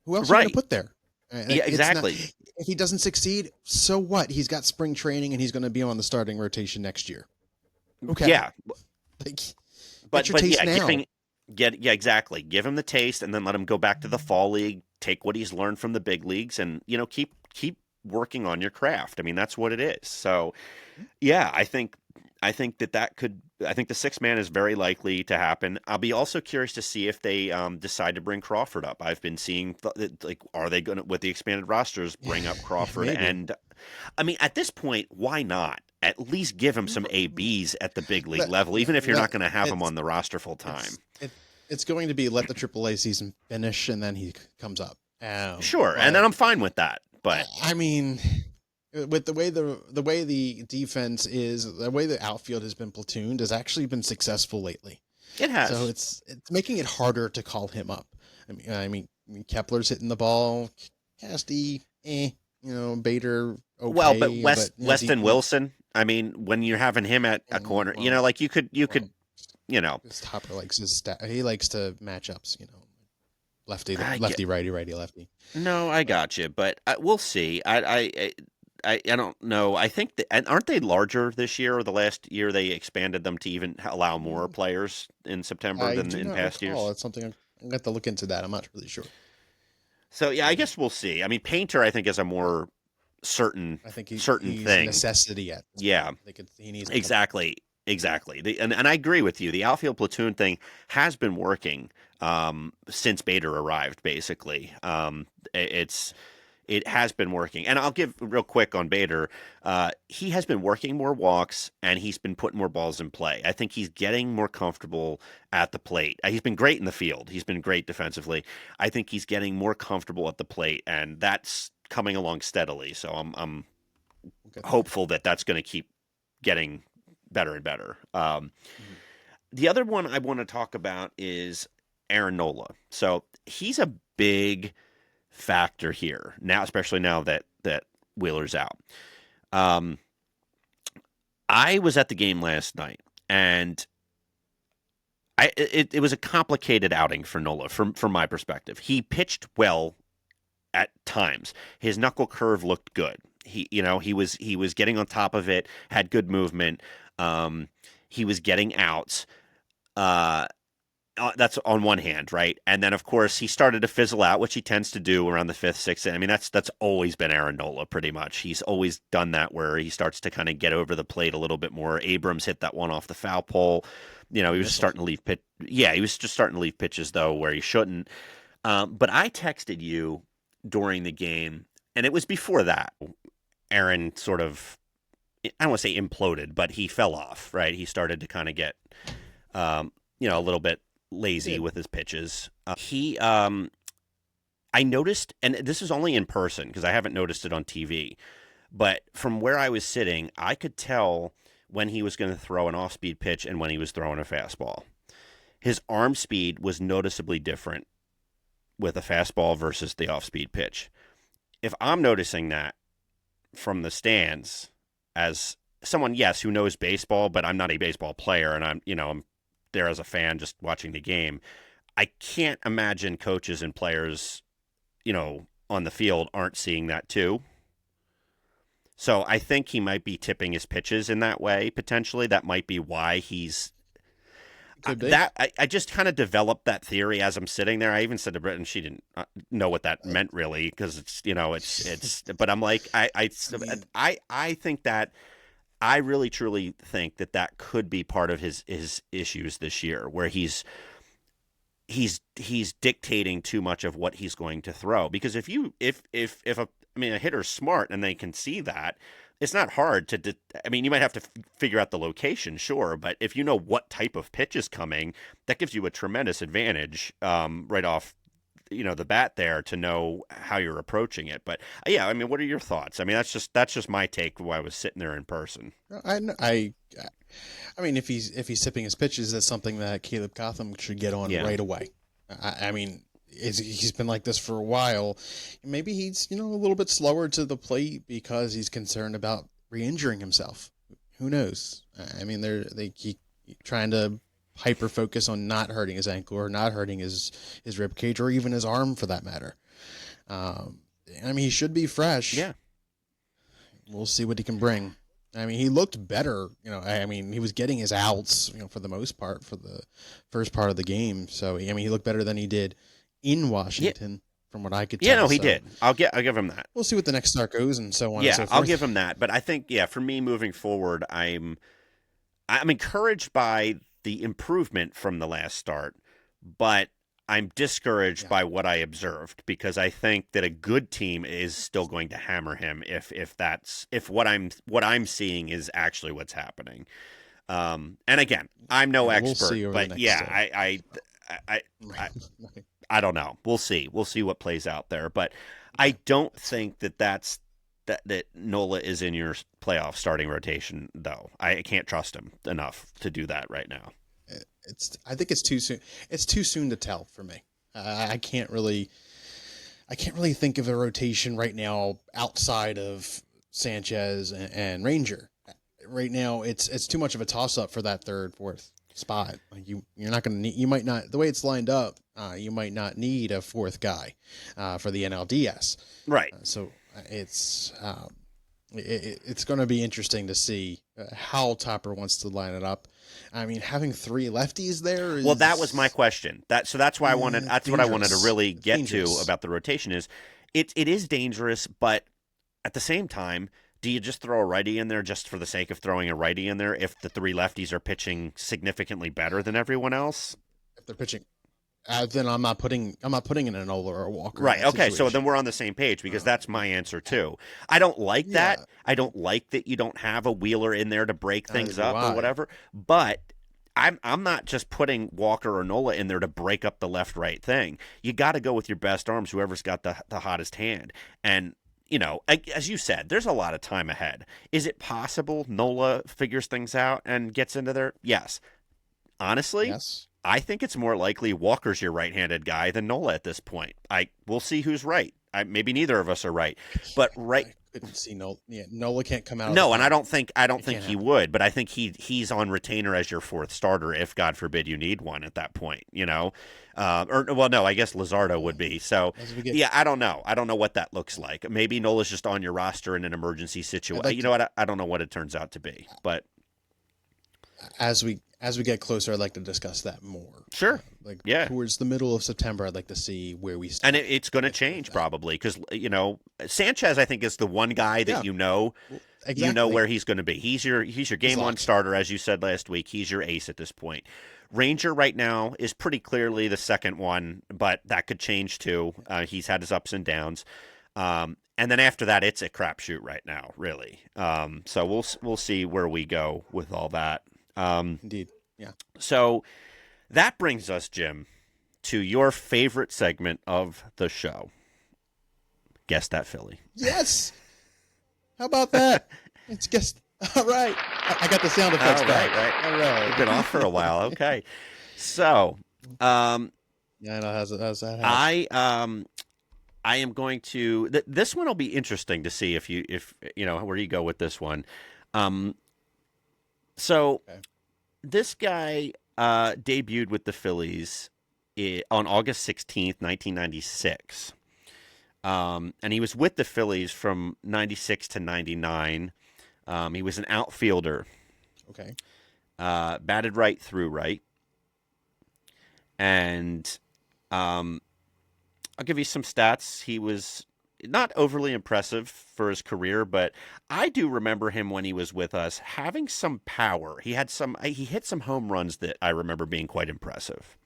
Who else are you going to Right. put there? Yeah. It's not. Exactly. If he doesn't succeed, so what? He's got spring training and he's going to be on the starting rotation next year. Okay, Yeah. like get But your but taste yeah, now. yeah, exactly. Give him the taste, and then let him go back to the fall league. Take what he's learned from the big leagues, and keep working on your craft. I mean, that's what it is. So yeah, I think that could. I think the six man is very likely to happen. I'll be also curious to see if they decide to bring Crawford up. I've been seeing like, are they going to, with the expanded rosters, bring up Yeah, Crawford? maybe. And I mean, at this point, why not? At least give him some ABs at the big league Let, level, even if you're let not going to have him it's on the roster full time. it's it, it's going to be let the AAA season finish and then he comes up. Sure, and then But I'm fine with that. But I mean, with the way the defense is, the way the outfield has been platooned has actually been successful lately. it So has. it's making it harder to call him up. I mean Kepler's hitting the ball, Casty, Bader, Well, but okay, but Weston Wilson. I mean, when you're having him at a corner, well, like you could, well, you know, this Hopper likes he likes to matchups, lefty, I get. lefty, righty, righty, lefty. No, I But got you, but we'll see. I don't know. I think that, and aren't they larger this year, or the last year they expanded them to even allow more players in September I than do in not past recall. years? It's something I'm gonna have to look into that. I'm not really sure. So yeah, I Um, guess we'll see. I mean, Painter, I think, is a more certain I think certain he's a thing. necessity at this Yeah, point. I think he needs a couple. exactly, exactly. And I agree with you. The outfield platoon thing has been working since Bader arrived. Basically, it has been working. And I'll give real quick on Bader. He has been working more walks and he's been putting more balls in play. I think he's getting more comfortable at the plate. He's been great in the field. He's been great defensively. I think he's getting more comfortable at the plate, and that's coming along steadily. So I'm Okay. hopeful that that's going to keep getting better and better. Mhm. The other one I want to talk about is Aaron Nola. So he's a big factor here now, especially now that Wheeler's out. Um, I was at the game last night, and it was a complicated outing for Nola from my perspective. He pitched well at times. His knuckle curve looked good. He was getting on top of it, had good movement. Um, he was getting outs. Uh, that's on one hand, right? And then of course he started to fizzle out, which he tends to do around the fifth, sixth. I mean, that's always been Aaron Nola, pretty much. He's always done that where he starts to kind of get over the plate a little bit more. Abrams hit that one off the foul pole. He was Missile. starting to leave pitch. Yeah, he was just starting to leave pitches though where he shouldn't. But I texted you during the game, and it was before that. Aaron sort of, I don't want to say imploded, but he fell off. Right, he started to kind of get a little bit He lazy did. with his pitches. I noticed, and this is only in person because I haven't noticed it on TV, but from where I was sitting, I could tell when he was going to throw an off speed pitch and when he was throwing a fastball. His arm speed was noticeably different with a fastball versus the off speed pitch. If I'm noticing that from the stands as someone, yes, who knows baseball, but I'm not a baseball player, and I'm there as a fan just watching the game. I can't imagine coaches and players, on the field aren't seeing that too. So I think he might be tipping his pitches in that way potentially. That might be why he's Could be. that. I just kind of developed that theory as I'm sitting there. I even said to Britt, and she didn't know what that meant really because it's. But I'm like I mean, I think that I really truly think that could be part of his issues this year, where he's dictating too much of what he's going to throw. Because if I mean, a hitter's smart and they can see that. It's not hard to. I mean, you might have to figure out the location, sure, but if you know what type of pitch is coming, that gives you a tremendous advantage right off, the bat there to know how you're approaching it. But yeah, I mean, what are your thoughts? I mean, that's just my take while I was sitting there in person. I mean, if he's sipping his pitches, that's something that Caleb Cotham should get on Yeah. right away. I mean, he's been like this for a while. Maybe he's a little bit slower to the plate because he's concerned about re-injuring himself. Who knows? I mean, they keep trying to hyper focus on not hurting his ankle or not hurting his rib cage or even his arm for that matter. I mean, he should be fresh. Yeah. We'll see what he can bring. I mean, he looked better. I mean, he was getting his outs, for the most part for the first part of the game. So, I mean, he looked better than he did in Washington, from what I could tell. Yeah, no, he did. I'll give him that. We'll see what the next start goes and so on. Yeah, and so forth. I'll give him that. But I think, for me moving forward, I'm encouraged by the improvement from the last start, but I'm discouraged by what I observed because I think that a good team is still going to hammer him if what I'm seeing is actually what's happening. And again, I'm no expert, but I don't know. We'll see. We'll see what plays out there, but I don't think that Nola is in your playoff starting rotation, though. I can't trust him enough to do that right now. I think it's too soon. It's too soon to tell for me. I can't really think of a rotation right now outside of Sanchez and Ranger. Right now, it's too much of a toss up for that third, fourth spot. Like you're not going to need. You might not. The way it's lined up, you might not need a fourth guy for the NLDS. Right. So it's going to be interesting to see how Topper wants to line it up. I mean, having three lefties there is... Well, that was my question. That's why I wanted. That's what I wanted to really get to about the rotation. Is it is dangerous, but at the same time, do you just throw a righty in there just for the sake of throwing a righty in there if the three lefties are pitching significantly better than everyone else? If they're pitching, then I'm not putting in a Nola or a Walker. Right. Okay. So then we're on the same page because that's my answer too. I don't like that. I don't like that you don't have a Wheeler in there to break things up or whatever. But I'm not just putting Walker or Nola in there to break up the left-right thing. You got to go with your best arms, whoever's got the hottest hand. And as you said, there's a lot of time ahead. Is it possible Nola figures things out and gets into there? Yes. Honestly, yes. I think it's more likely Walker's your right-handed guy than Nola at this point. We'll see who's right. Maybe neither of us are right, but I couldn't see Nola. Yeah, Nola can't come out. No, and I don't think he would, but I think he's on retainer as your fourth starter if, God forbid, you need one at that point. No, I guess Luzardo would be. So I don't know. I don't know what that looks like. Maybe Nola's just on your roster in an emergency situation. You know what? I don't know what it turns out to be, but as we get closer, I'd like to discuss that more. Sure. Towards the middle of September, I'd like to see where we stand. And it's going to change probably because, Sanchez, I think, is the one guy that exactly. where he's going to be. He's your game one starter, as you said last week. He's your ace at this point. Ranger right now is pretty clearly the second one, but that could change too. He's had his ups and downs. And then after that, it's a crapshoot right now, really. So we'll see where we go with all that. Indeed. Yeah. So that brings us, Jim, to your favorite segment of the show. Guess That Philly. Yes. How about that? It's guess. All right. I got the sound effects back. Right. All right. We've been off for a while. Okay. So, I know how's that? I am going to. This one will be interesting to see if where you go with this one. This guy debuted with the Phillies on August 16th, 1996. And he was with the Phillies from 96 to 99. He was an outfielder. Okay. Batted right through right. And I'll give you some stats. He was not overly impressive for his career, but I do remember him when he was with us having some power. He hit some home runs that I remember being quite impressive.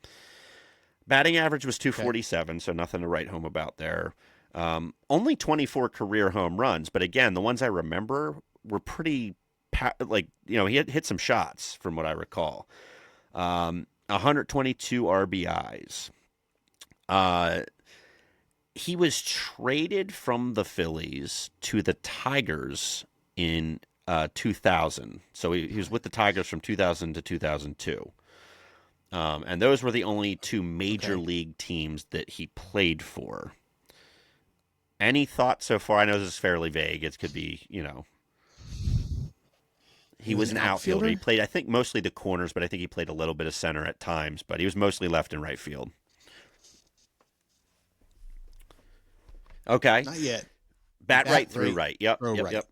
Batting average was 247, so nothing to write home about there. Only 24 career home runs, but again, the ones I remember were pretty he had hit some shots from what I recall. 122 RBIs. He was traded from the Phillies to the Tigers in 2000. So he was with the Tigers from 2000 to 2002. And those were the only two major league teams that he played for. Any thoughts so far? I know this is fairly vague. It could be, He was an outfielder. He played, I think, mostly the corners, but I think he played a little bit of center at times. But he was mostly left and right field. Okay. Not yet. Bat right through right. Yep. Throw Yep. right. Yep.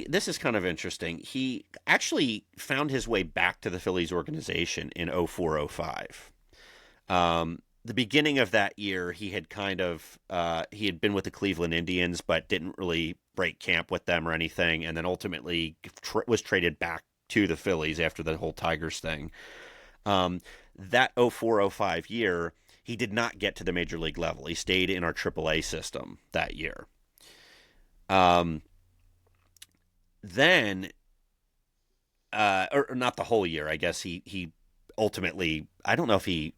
This is kind of interesting. He actually found his way back to the Phillies organization in 04-05. The beginning of that year, he had he had been with the Cleveland Indians, but didn't really break camp with them or anything, and then ultimately was traded back to the Phillies after the whole Tigers thing. That 04-05 year, he did not get to the major league level. He stayed in our AAA system that year. Then, or not the whole year, I guess he ultimately, I don't know if he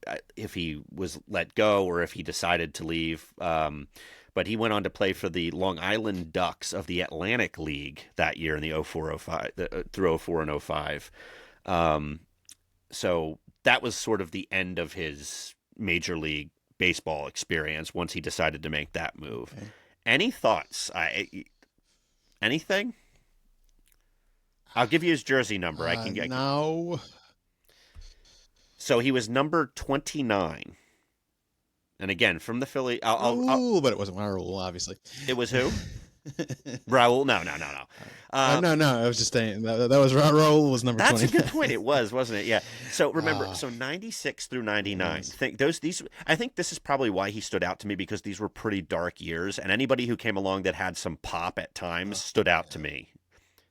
was let go or if he decided to leave, but he went on to play for the Long Island Ducks of the Atlantic League that year in the 04-05 through 04 and 05. So that was sort of the end of his major league baseball experience once he decided to make that move. Okay. Any thoughts? Anything? I'll give you his jersey number. I can get no. So he was number 29. And again, from the Philly. But it wasn't Raul, obviously. It was who? Raul? No. No. I was just saying that was Raul was number 29. That's a good point. It was, wasn't it? Yeah. So remember, 96 through 99. I think this is probably why he stood out to me, because these were pretty dark years, and anybody who came along that had some pop at times stood out to me.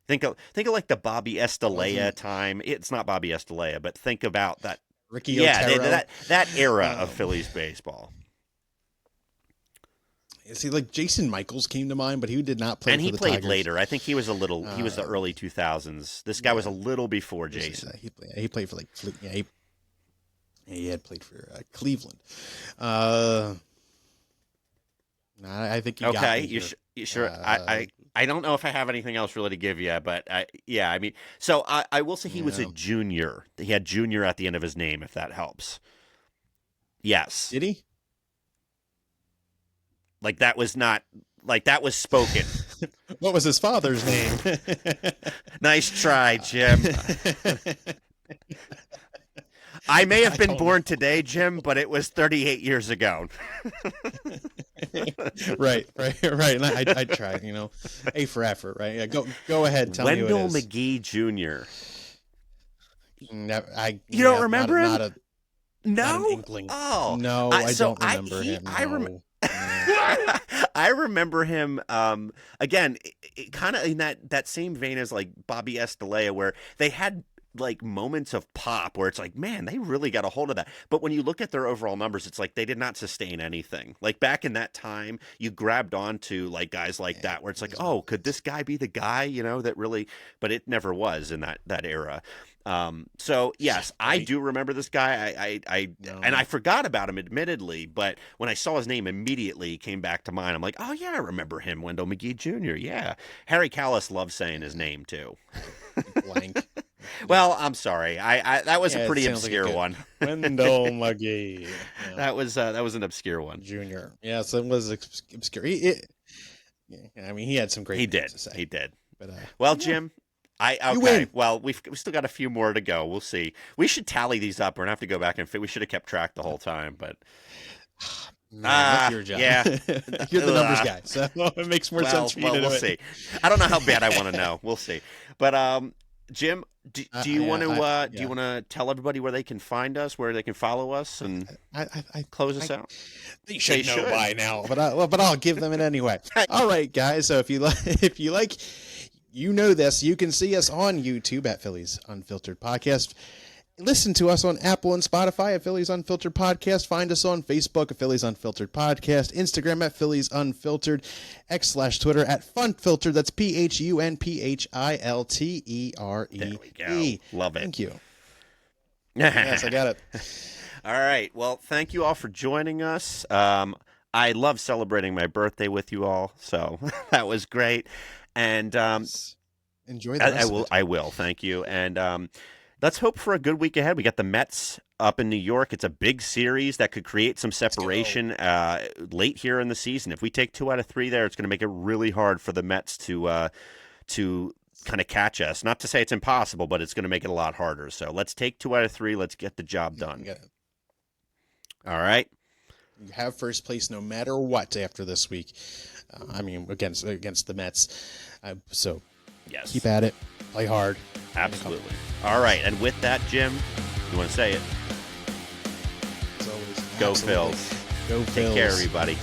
Think of like the Bobby Estalella time. It's not Bobby Estalella, but think about that. Ricky Otero. that era of Phillies baseball. See, like Jason Michaels came to mind, but he did not play. And he played Tigers later. I think he was a little. He was the early 2000s. This guy was a little before Jason. He played for he had played for Cleveland. I think you got me you sure? I don't know if I have anything else really to give you, but I mean, so I will say he was a junior. He had junior at the end of his name, if that helps. Yes. Did he? That was spoken. What was his father's name? Nice try, Jim. I may have been born today, Jim, but it was 38 years ago. Right. I tried, A for effort, right? Yeah, go ahead. Tell me Wendell who it is. McGee Jr. You don't remember him? Not an inkling. Oh, no, I don't remember him. No. I remember him again, kind of in that same vein as like Bobby Estalella, where they had like moments of pop where it's like, man, they really got a hold of that. But when you look at their overall numbers, it's like they did not sustain anything. Like back in that time, you grabbed onto like guys like that, where it's like, oh, could this guy be the guy, that really? But it never was in that era. So yes, I do remember this guy. And I forgot about him, admittedly, but when I saw his name, immediately came back to mind. I'm like, oh yeah, I remember him, Wendell McGee Jr. Yeah, Harry Callis loves saying his name too. Blank. Well, I'm sorry. I that was a pretty obscure one. Wendell McGee. Yeah. That was an obscure one. Junior. Yeah, so it was obscure. I mean, he had some great. He did. To say. He did. But well, Jim. You win. Well, we still got a few more to go. We'll see. We should tally these up. We're gonna have to go back and we should have kept track the whole time, but. That's your job. Yeah, you're the numbers guy, so it makes more sense for you to do we'll it. See. I don't know how bad I want to know. We'll see. But Jim, do you want to tell everybody where they can find us, where they can follow us, and close us out? They should know by now, but I'll give them it anyway. All right, guys. So if you like, this, you can see us on YouTube at Phillies Unfiltered Podcast. Listen to us on Apple and Spotify at Phillies Unfiltered Podcast. Find us on Facebook at Phillies Unfiltered Podcast. Instagram at Phillies Unfiltered. X/Twitter at Funfiltered. That's PHUNPHILTEREE. There we go. Love it. Thank you. Yes, I got it. All right. Well, thank you all for joining us. I love celebrating my birthday with you all, so that was great. And enjoy the rest of it. I will. Thank you. And let's hope for a good week ahead. We got the Mets up in New York. It's a big series that could create some separation late here in the season. If we take 2 out of 3 there, it's going to make it really hard for the Mets to kind of catch us. Not to say it's impossible, but it's going to make it a lot harder. So let's take 2 out of 3. Let's get the job done. All right. You have first place no matter what after this week. Against the Mets. So yes, keep at it. Play hard. Absolutely. All right. And with that, Jim, you want to say it? As always, Go absolutely. Phils. Go Phils. Take care, everybody.